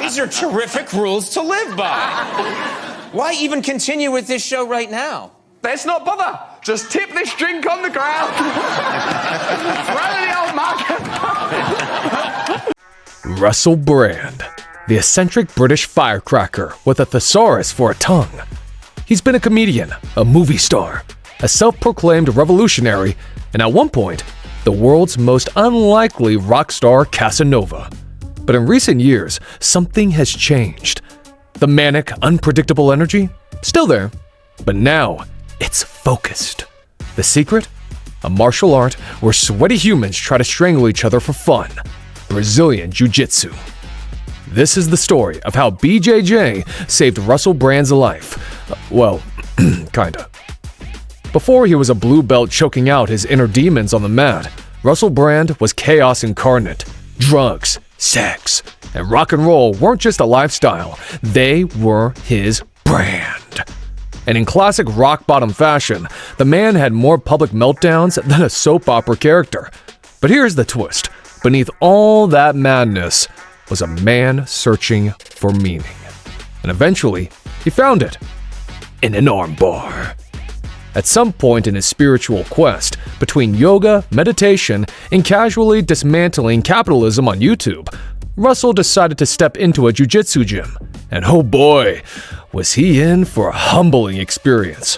These are terrific rules to live by. Why even continue with this show right now? Let's not bother. Just tip this drink on the ground. Throw the old mug. Russell Brand, the eccentric British firecracker with a thesaurus for a tongue. He's been a comedian, a movie star, a self-proclaimed revolutionary, and at one point, the world's most unlikely rock star Casanova. But in recent years, something has changed. The manic, unpredictable energy? Still there, but now it's focused. The secret? A martial art where sweaty humans try to strangle each other for fun. Brazilian Jiu-Jitsu. This is the story of how BJJ saved Russell Brand's life. Well, kinda. Before he was a blue belt choking out his inner demons on the mat, Russell Brand was chaos incarnate. Drugs, sex, and rock and roll weren't just a lifestyle, they were his brand. And in classic rock-bottom fashion, the man had more public meltdowns than a soap opera character. But here's the twist. Beneath all that madness was a man searching for meaning. And eventually, he found it in an armbar. At some point in his spiritual quest, between yoga, meditation, and casually dismantling capitalism on YouTube, Russell decided to step into a jiu-jitsu gym. And oh boy, was he in for a humbling experience.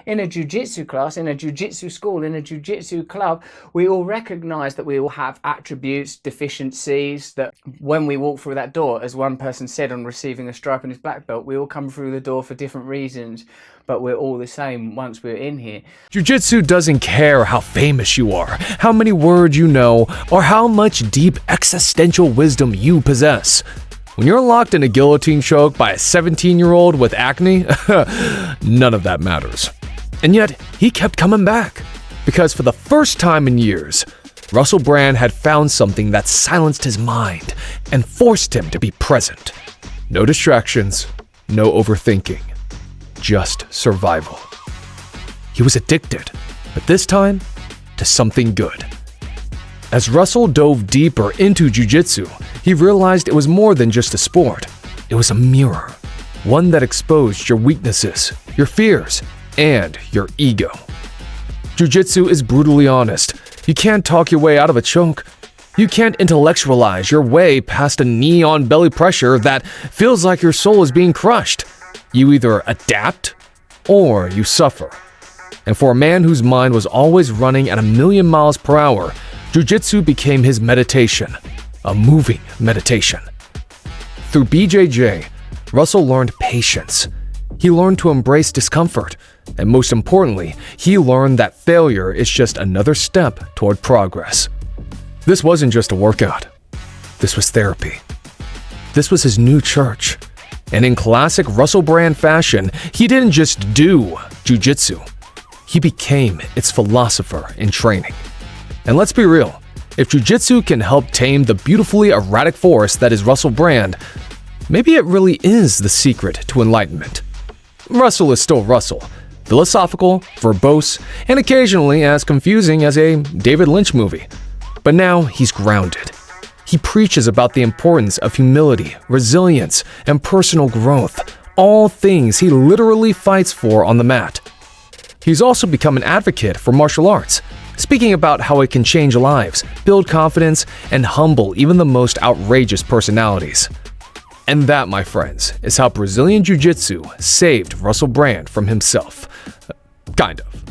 In a jiu-jitsu class, in a jiu-jitsu school, in a jiu-jitsu club, we all recognize that we all have attributes, deficiencies, that when we walk through that door, as one person said on receiving a stripe on his black belt, we all come through the door for different reasons, but we're all the same once we're in here. Jiu-jitsu doesn't care how famous you are, how many words you know, or how much deep existential wisdom you possess. When you're locked in a guillotine choke by a 17-year-old with acne, none of that matters. And yet, he kept coming back. Because for the first time in years, Russell Brand had found something that silenced his mind and forced him to be present. No distractions, no overthinking, just survival. He was addicted, but this time, to something good. As Russell dove deeper into jiu-jitsu, he realized it was more than just a sport. It was a mirror, one that exposed your weaknesses, your fears, and your ego. Jiu-jitsu is brutally honest. You can't talk your way out of a choke. You can't intellectualize your way past a knee on belly pressure that feels like your soul is being crushed. You either adapt or you suffer. And for a man whose mind was always running at 1,000,000 miles per hour, jiu-jitsu became his meditation, a moving meditation. Through BJJ, Russell learned patience. He learned to embrace discomfort, and most importantly, he learned that failure is just another step toward progress. This wasn't just a workout. This was therapy. This was his new church. And in classic Russell Brand fashion, he didn't just do jiu-jitsu. He became its philosopher in training. And let's be real, if jiu-jitsu can help tame the beautifully erratic force that is Russell Brand, maybe it really is the secret to enlightenment. Russell is still Russell, philosophical, verbose, and occasionally as confusing as a David Lynch movie. But now he's grounded. He preaches about the importance of humility, resilience, and personal growth, all things he literally fights for on the mat. He's also become an advocate for martial arts, speaking about how it can change lives, build confidence, and humble even the most outrageous personalities. And that, my friends, is how Brazilian Jiu-Jitsu saved Russell Brand from himself. Kind of.